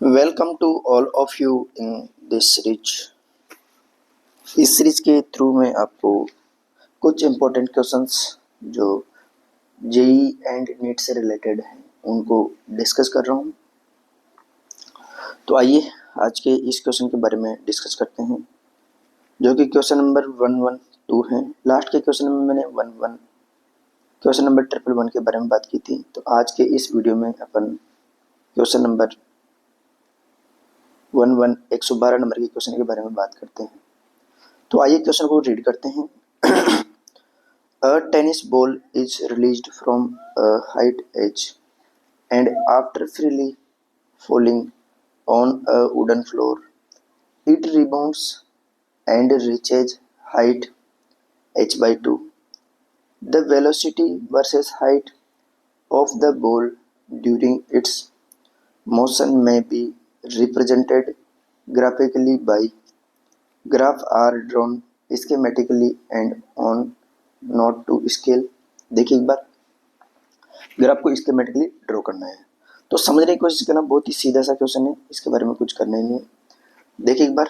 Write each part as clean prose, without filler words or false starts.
Welcome to all of you in this series. इस series के through मैं आपको कुछ इम्पोर्टेंट क्वेश्चंस जो जेई एंड नीट से रिलेटेड हैं उनको डिस्कस कर रहा हूँ। तो आइए आज के इस क्वेश्चन के बारे में डिस्कस करते हैं, जो कि क्वेश्चन नंबर 112 है। लास्ट के क्वेश्चन में मैंने क्वेश्चन नंबर 111 के बारे में बात की थी। तो आज के इस वीडियो में अपन क्वेश्चन नंबर 112 नंबर के क्वेश्चन के बारे में बात करते हैं। तो आइए क्वेश्चन को रीड करते हैं। A tennis ball is released from a height h and after freely falling on a wooden floor, it rebounds and reaches height h by 2. The velocity versus height of the ball during its motion may be represented graphically by graph are drawn schematically and on not to scale. देखिए एक bar graph को स्कीमेटिकली draw करना है, तो समझने की कोशिश करना। बहुत ही सीधा सा क्वेश्चन है, इसके बारे में कुछ करना ही नहीं है। देखिए एक बार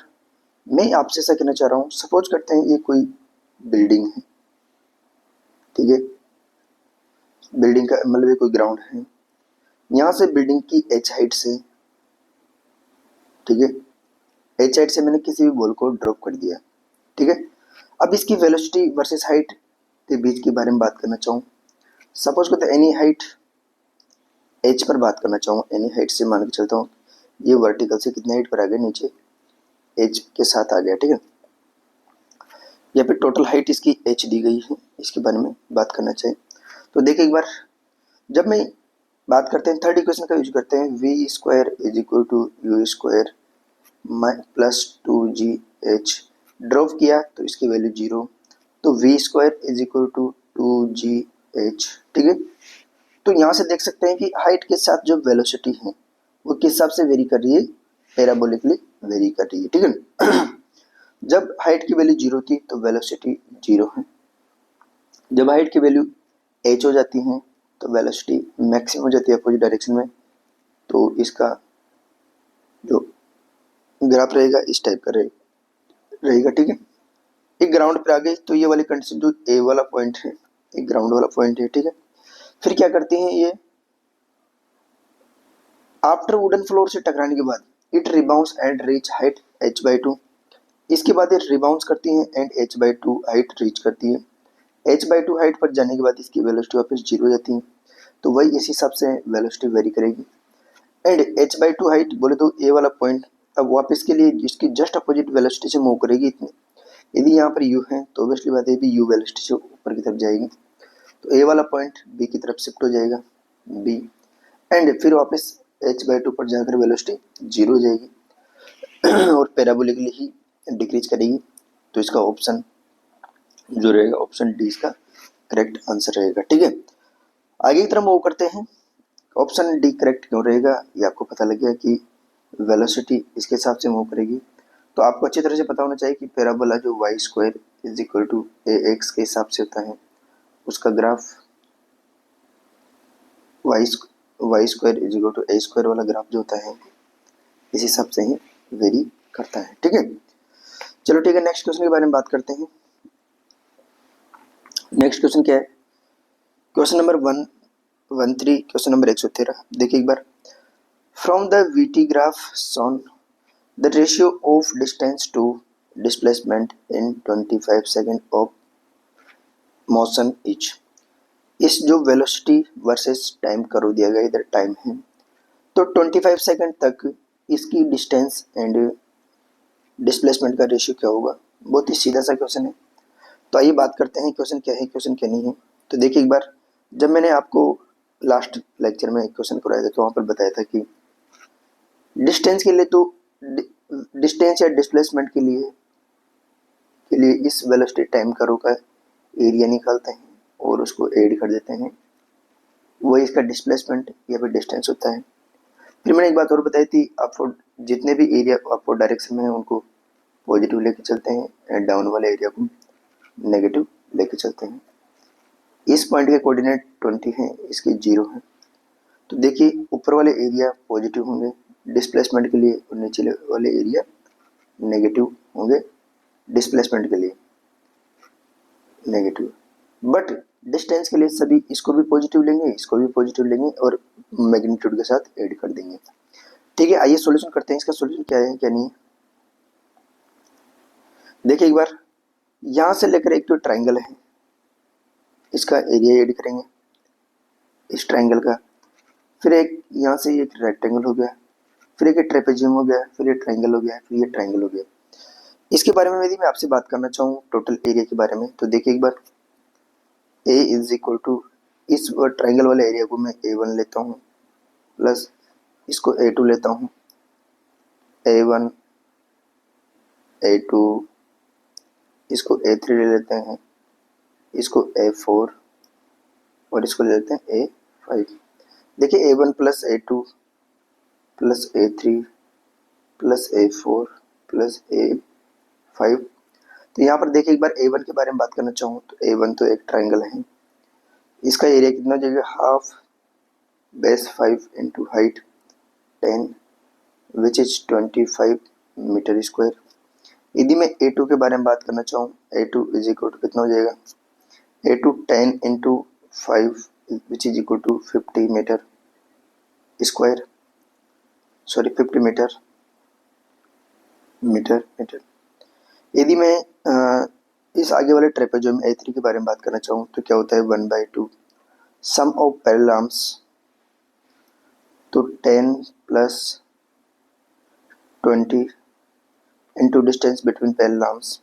मैं आपसे ऐसा कहना चाह रहा हूँ, सपोज करते हैं ये कोई बिल्डिंग है, ठीक है। बिल्डिंग का मतलब ये कोई ग्राउंड है। यहाँ से बिल्डिंग की एच हाइट से, ठीक है, एच हाइट से मैंने किसी भी बॉल को ड्रॉप कर दिया, ठीक है। अब इसकी वेलोसिटी वर्सेस हाइट के बीच के बारे में बात करना चाहूँ। सपोज करते एनी हाइट एच पर बात करना चाहूँ। एनी हाइट से मान के चलता हूँ ये वर्टिकल से कितने हाइट पर आ गया, नीचे एच के साथ आ गया, ठीक है। यहाँ पे टोटल हाइट इसकी एच दी गई है, इसके बारे में बात करना चाहिए। तो देखिए एक बार जब मैं बात करते हैं थर्ड इक्वेशन का यूज करते हैं, v square is equal to u square plus 2gh। Drop किया तो इसकी वैल्यू 0, तो v square is equal to 2gh, ठीक है। तो यहाँ से देख सकते हैं कि हाइट के साथ जो वेलोसिटी है वो किस हिसाब से वेरी कर रही है, पैराबोलिकली वेरी कर रही है, ठीक है। जब हाइट की वैल्यू 0 थी तो वेलोसिटी 0 है। जब हाइट की वैल्यू h हो जाती है तो वेलोसिटी मैक्सिमम हो जाती है अपोजिट डायरेक्शन में। तो इसका जो ग्राफ रहेगा इस टाइप का रहेगा, ठीक है। एक ग्राउंड पर आ गई तो ये वाली कंडीशन जो ए वाला पॉइंट है, एक ग्राउंड वाला पॉइंट है, ठीक है। फिर क्या करती हैं ये, आफ्टर वुडन फ्लोर से टकराने के बाद it rebounds and reach height h by 2। इसके बाद ये रिबाउंड्स करती हैं and h by 2 height reach करती है। h by 2 हाइट पर जाने के बाद इसकी वेलोसिटी वापस 0 हो जाती है। तो वही इस हिसाब से वेलोसिटी वेरी करेगी। एंड h by 2 हाइट बोले तो ए वाला पॉइंट अब वापस के लिए इसकी जस्ट अपोजिट वेलोसिटी से मूव करेगी इतनी। यदि यहाँ पर u है तो ऑब्वियसली बात है भी u वेलोसिटी से ऊपर की तरफ जाएगी, तो ए वाला पॉइंट b की तरफ शिफ्ट हो जाएगा b, एंड फिर वापस h by 2 पर जाकर वेलोसिटी 0 हो जाएगी और पैराबोलिकली ही डिक्रीज करेगी। तो इसका ऑप्शन जो रहेगा ऑप्शन डी इसका करेक्ट आंसर रहेगा, ठीक है। आगे की तरफ मूव करते हैं। ऑप्शन डी करेक्ट क्यों रहेगा ये आपको पता लग गया कि वेलोसिटी इसके हिसाब से मूव करेगी। तो आपको अच्छी तरह से पता होना चाहिए कि पैराबोला जो y square is equal to a x के हिसाब से होता है, उसका graph y square is equal to a square वाला ग्राफ जो होता है इस हिसाब से ही वेरी करता है, ठीक है। चलो ठीक है, नेक्स्ट क्वेश्चन के बारे में बात करते हैं। नेक्स्ट क्वेश्चन क्या है, क्वेश्चन नंबर 113, क्वेश्चन नंबर 113। देखिए एक बार, from the VT graph shown the ratio of distance to displacement in 25 second of motion each. इस जो वेलोसिटी वर्सेस टाइम करो दिया गया, इधर टाइम है, तो 25 सेकेंड तक इसकी डिस्टेंस एंड डिस्प्लेसमेंट का रेशियो क्या होगा। बहुत ही सीधा सा क्वेश्चन है। तो आइए बात करते हैं क्वेश्चन क्या है, क्वेश्चन क्या नहीं है। तो देखिए एक बार जब मैंने आपको लास्ट लेक्चर में क्वेश्चन कराया था तो वहाँ पर बताया था कि डिस्टेंस के लिए, तो डिस्टेंस या डिस्प्लेसमेंट के लिए इस वेलोसिटी टाइम करो का एरिया निकालते हैं और उसको ऐड कर देते हैं, वही इसका डिस्प्लेसमेंट या फिर डिस्टेंस होता है। फिर मैंने एक बात और बताई थी, आपको जितने भी एरिया आपको डायरेक्शन में है उनको पॉजिटिव लेके चलते हैं एंड डाउन वाले एरिया को नेगेटिव लेके चलते हैं। इस पॉइंट के कोऑर्डिनेट 20 हैं, इसके 0 हैं। तो देखिए ऊपर वाले एरिया पॉजिटिव होंगे डिस्प्लेसमेंट के लिए और नीचे वाले एरिया नेगेटिव होंगे डिस्प्लेसमेंट के लिए नेगेटिव, बट डिस्टेंस के लिए सभी इसको भी पॉजिटिव लेंगे, इसको भी पॉजिटिव लेंगे और मैग्नीट्यूड के साथ ऐड कर देंगे। ठीक है, आइए सॉल्यूशन करते हैं। इसका सॉल्यूशन क्या है क्या नहीं है, देखिए एक बार यहां से लेकर एक तो ट्राइंगल है, इसका एरिया ऐड करेंगे इस ट्राइंगल का, फिर एक यहाँ से एक रेक्टेंगल हो गया, फिर एक ट्रेपेजियम हो गया, फिर ये ट्राइंगल हो गया, फिर ये ट्राइंगल हो गया। इसके बारे में यदि मैं आपसे बात करना चाहूँ टोटल एरिया के बारे में, तो देखिए एक बार A इज इक्वल टू, इस ट्राइंगल वाले एरिया को मैं A1 लेता हूँ प्लस इसको A2 लेता हूँ, A1 A2, इसको A3 ले लेते हैं, इसको A4 और इसको ले लेते हैं A5। देखिए A1 plus A2 plus A3 plus A4 plus A5। तो यहाँ पर देखिए एक बार A1 के बारे में बात करना चाहूँ तो A1 तो एक ट्राइंगल है, इसका एरिया कितना हो जाएगा, half base 5 into height 10 which is 25 metre square. यदि मैं A2 के बारे में बात करना चाहूँ, A2 इज इक्वल टू कितना हो जाएगा, A2 10 into 5 which is equal to 50 metre square, sorry 50 metre metre metre. यदि मैं इस आगे वाले ट्रेपेजियम A3 के बारे में बात करना चाहूँ तो क्या होता है 1/2 सम ऑफ पैरेलल आर्म्स, तो 10 plus 20 into distance between parallel arms,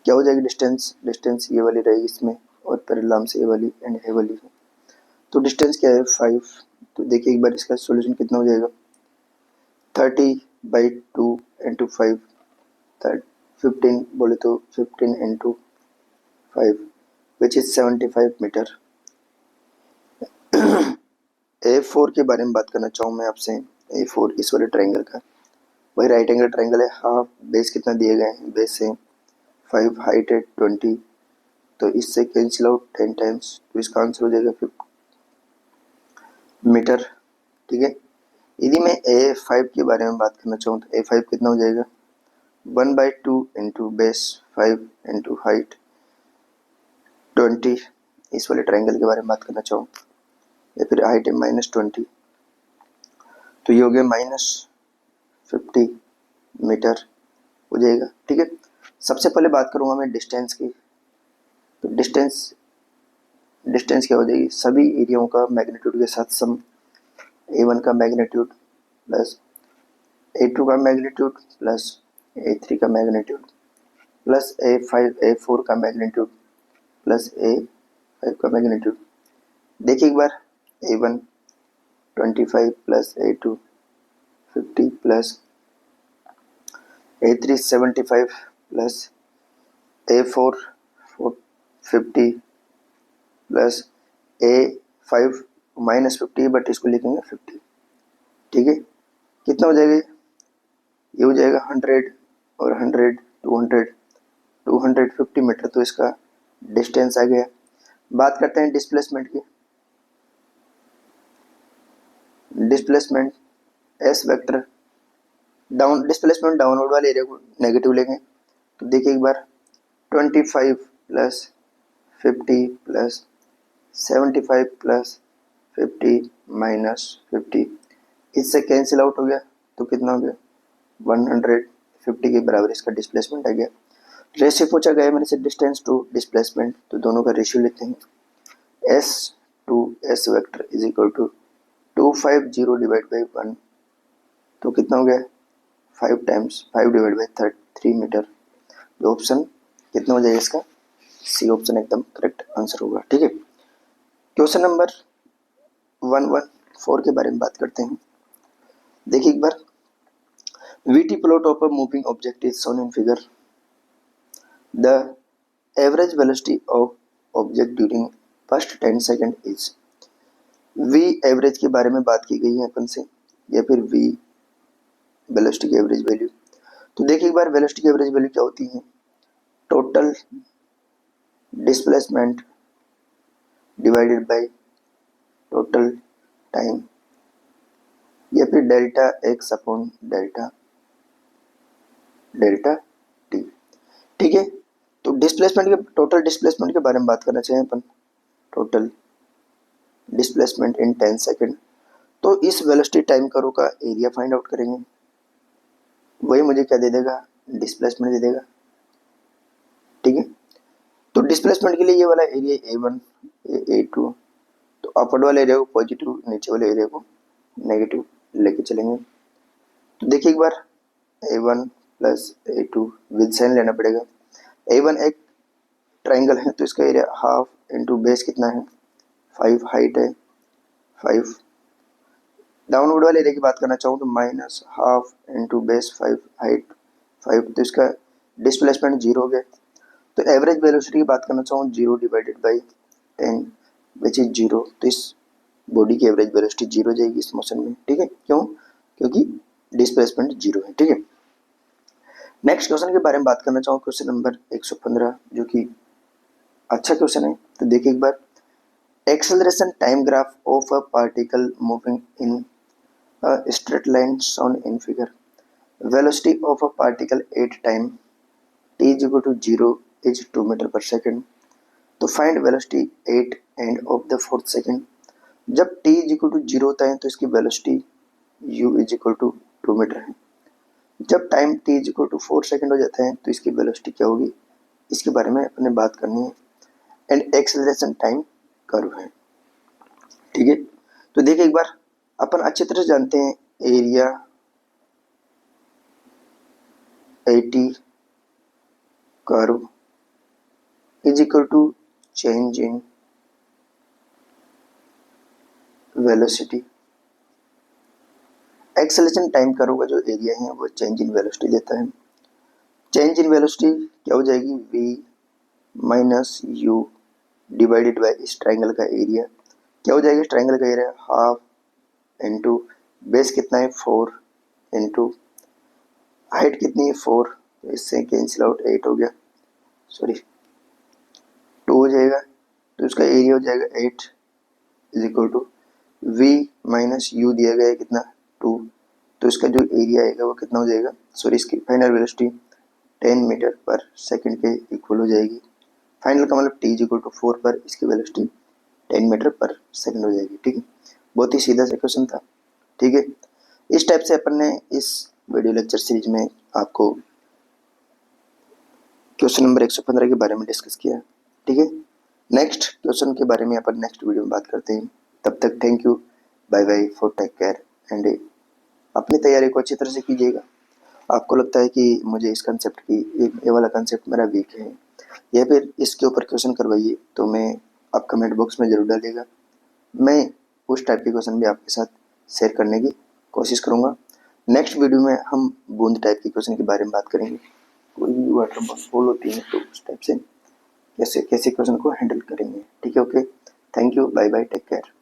क्या हो जाएगी डिस्टेंस ये वाली रहेगी इसमें और पैरेलल आर्म्स ये वाली एंड ये वाली है, तो डिस्टेंस क्या है 5। तो देखिए एक बार इसका सॉल्यूशन कितना हो जाएगा, 30/2 इंटू 5, 15 बोले तो 15 into 5 which is 75 metre. A4 के बारे में बात करना चाहूँ मैं आपसे, A4 इस वाले ट्राइंगल का, वही राइट एंगल ट्राइंगल है, हाफ बेस कितना दिए गए हैं, बेस है 5, हाइट है 20, तो इससे कैंसिल आउट 10 टाइम्स, तो इसका आंसर हो जाएगा 50 मीटर। ठीक है, यदि मैं A5 के बारे में बात करना चाहूँ तो A5 कितना हो जाएगा, 1/2 इंटू बेस 5 इंटू हाइट 20, इस वाले ट्राइंगल के बारे में बात करना चाहूँ, या फिर हाइट है -20, तो ये हो गया -50 मीटर हो जाएगा। ठीक है, सबसे पहले बात करूंगा मैं डिस्टेंस की, तो डिस्टेंस क्या हो जाएगी, सभी एरियाओं का मैग्नीट्यूड के साथ सम, A1 का मैग्नीट्यूड प्लस A2 का मैग्नीट्यूड प्लस A3 का मैग्नीट्यूड प्लस A4 का मैग्नीट्यूड प्लस A5 का मैग्नीट्यूड। देखिए एक बार A1 25 plus A2 50 plus A3 75 plus A4 50 plus A5 -50, but इसको लिखेंगे 50। ठीक है, कितना हो जाएगा, ये हो जाएगा 100 और 100 250 मीटर, तो इसका डिस्टेंस आ गया। बात करते हैं डिस्प्लेसमेंट की, displacement S vector displacement downward वाले एरिया को नेगेटिव लेंगे, तो देखिए एक बार 25 प्लस 50 प्लस 75 प्लस 50 माइनस 50, इससे कैंसिल आउट हो गया, तो कितना हो गया 150 के बराबर इसका डिस्प्लेसमेंट आ गया। रेशियो पूछा गया मैंने से डिस्टेंस टू डिस्प्लेसमेंट, तो दोनों का रेशियो लेते हैं, S to S vector is equal to 250 divide by 1, तो कितना हो गया 5 टाइम्स 5 डिवाइड बाई 3 मीटर। तो ऑप्शन कितना हो जाएगा इसका, सी ऑप्शन एकदम करेक्ट आंसर होगा। ठीक है, क्वेश्चन नंबर 114 के बारे में बात करते हैं। देखिए एक बार VT plot of a moving object is shown in figure. The average velocity of object during first 10 second is, V average के बारे में बात की गई है अपन से, या फिर V वेलोसिटी की एवरेज वैल्यू। तो देखिए एक बार वेलोसिटी की एवरेज वैल्यू क्या होती है, total displacement divided by total time या फिर delta x upon delta T. ठीक है, तो डिस्प्लेसमेंट के टोटल डिस्प्लेसमेंट के बारे में बात करना चाहिए अपन, टोटल डिस्प्लेसमेंट इन 10 सेकेंड। तो इस वेलोसिटी टाइम कर्व का एरिया फाइंड आउट करेंगे, वही मुझे क्या दे देगा, डिस्प्लेसमेंट दे देगा। ठीक है, तो डिस्प्लेसमेंट के लिए ये वाला एरिया A1 A2, तो अपवर्ड वाले एरिया को पॉजिटिव, नीचे वाले एरिया को नेगेटिव लेके चलेंगे। तो देखिए एक बार A1 plus A2 with sign लेना पड़ेगा। A1 एक ट्राइंगल है तो इसका एरिया हाफ इंटू बेस कितना है 5, हाइट है 5। डाउनवर्ड वाले एरिया की बात करना चाहूँ तो minus half into base 5, height 5, तो इसका डिस्प्लेसमेंट 0 हो गया। तो एवरेज वेलोसिटी की बात करना चाहूँ 0 डिवाइडेड बाई 10 विच इज 0, तो इस बॉडी की एवरेज वेलोसिटी 0 हो जाएगी इस मोशन में। ठीक है, क्यों, क्योंकि डिस्प्लेसमेंट 0 है। ठीक है, नेक्स्ट क्वेश्चन के बारे में बात करना चाहूँ, क्वेश्चन नंबर 115, जो कि अच्छा क्वेश्चन है। तो देखिए एक बार, acceleration time graph of a particle moving in a straight line shown in figure. Velocity of a particle at time t is equal to 0 is 2 meter per second. तो find velocity at end of the 4th second. जब t is equal to 0 होता है तो इसकी velocity u is equal to 2 metre है। जब time t is equal to 4 second हो जाता है तो इसकी velocity क्या होगी, इसके बारे में अपने बात करनी है। एंड एक्सेलरेशन टाइम कर्व है। ठीक है, तो देखिए एक बार, अपन अच्छी तरह से जानते हैं area 80 curve is equal to change in velocity. Acceleration time curve का जो एरिया है वो चेंज इन वेलोसिटी देता है। चेंज इन वेलोसिटी क्या हो जाएगी, v minus you divided by इस ट्राइंगल का एरिया। क्या हो जाएगा, इस ट्राइंगल का एरिया हाफ इंटू बेस कितना है 4 इंटू हाइट कितनी है 4, तो इससे कैंसिल आउट 8 हो गया, सॉरी 2 हो जाएगा। तो इसका एरिया हो जाएगा 8 is equal to v minus u दिया गया है कितना 2, तो इसका जो एरिया आएगा वो कितना हो जाएगा, सॉरी इसकी फाइनल वेलोसिटी 10 मीटर पर सेकंड के इक्वल हो जाएगी। फाइनल का मतलब t इज इक्वल टू 4 पर इसकी वेलोसिटी 10 मीटर पर सेकंड हो जाएगी। ठीक है, बहुत ही सीधा सा क्वेश्चन था। ठीक है, इस टाइप से अपन ने इस वीडियो लेक्चर सीरीज में आपको क्वेश्चन नंबर 115 के बारे में डिस्कस किया। ठीक है, नेक्स्ट क्वेश्चन के बारे में अपन नेक्स्ट वीडियो में बात करते हैं। तब तक thank you, bye bye, for take care and अपनी तैयारी को अच्छी तरह से कीजिएगा। आपको लगता है कि मुझे इस कंसेप्ट की ये वाला कंसेप्ट मेरा वीक है या फिर इसके ऊपर क्वेश्चन करवाइए, तो मैं आप कमेंट बॉक्स में ज़रूर डालिएगा। मैं उस टाइप के क्वेश्चन भी आपके साथ शेयर करने की कोशिश करूँगा। नेक्स्ट वीडियो में हम बूंद टाइप के क्वेश्चन के बारे में बात करेंगे। कोई भी वाटर बॉल होती है तो उस टाइप से कैसे कैसे क्वेश्चन को हैंडल करेंगे। ठीक है, okay, thank you, bye bye, take care.